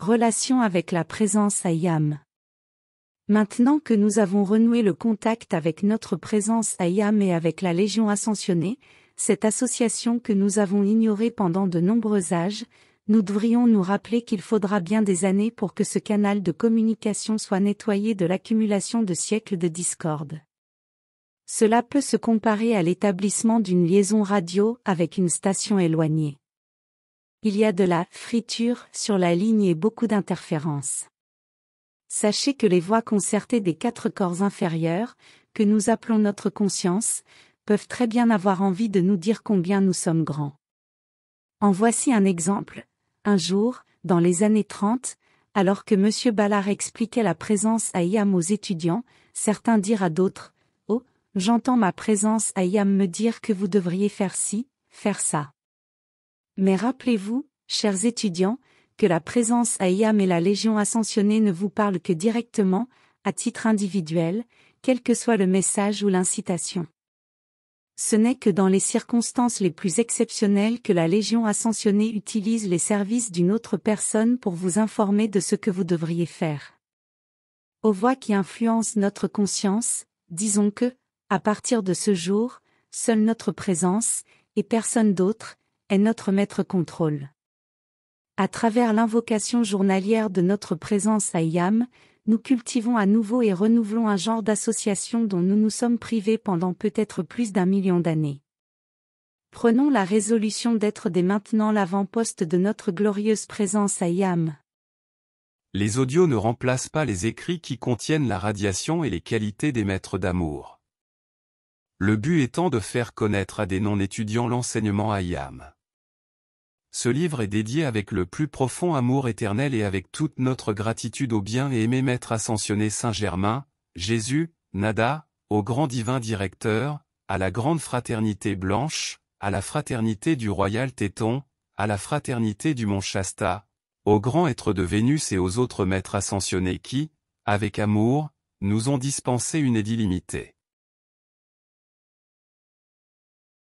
Relation avec la présence Ayam. Maintenant que nous avons renoué le contact avec notre présence Ayam et avec la Légion Ascensionnée, cette association que nous avons ignorée pendant de nombreux âges, nous devrions nous rappeler qu'il faudra bien des années pour que ce canal de communication soit nettoyé de l'accumulation de siècles de discorde. Cela peut se comparer à l'établissement d'une liaison radio avec une station éloignée. Il y a de la friture sur la ligne et beaucoup d'interférences. Sachez que les voix concertées des 4 corps inférieurs, que nous appelons notre conscience, peuvent très bien avoir envie de nous dire combien nous sommes grands. En voici un exemple. Un jour, dans les années 30, alors que M. Ballard expliquait la présence Ayam aux étudiants, certains dirent à d'autres, « Oh, j'entends ma présence Ayam me dire que vous devriez faire ci, faire ça. » Mais rappelez-vous, chers étudiants, que la présence Ayam et la Légion Ascensionnée ne vous parlent que directement, à titre individuel, quel que soit le message ou l'incitation. Ce n'est que dans les circonstances les plus exceptionnelles que la Légion Ascensionnée utilise les services d'une autre personne pour vous informer de ce que vous devriez faire. Aux voix qui influencent notre conscience, disons que, à partir de ce jour, seule notre présence, et personne d'autre, est notre maître contrôle. À travers l'invocation journalière de notre présence Ayam, nous cultivons à nouveau et renouvelons un genre d'association dont nous nous sommes privés pendant peut-être plus d'1 million d'années. Prenons la résolution d'être dès maintenant l'avant-poste de notre glorieuse présence Ayam. Les audios ne remplacent pas les écrits qui contiennent la radiation et les qualités des maîtres d'amour. Le but étant de faire connaître à des non-étudiants l'enseignement Ayam. Ce livre est dédié avec le plus profond amour éternel et avec toute notre gratitude au bien et aimé Maître Ascensionné Saint-Germain, Jésus, Nada, au grand divin directeur, à la grande fraternité blanche, à la fraternité du royal Téton, à la fraternité du mont Shasta, aux grands êtres de Vénus et aux autres maîtres ascensionnés qui, avec amour, nous ont dispensé une aide illimitée.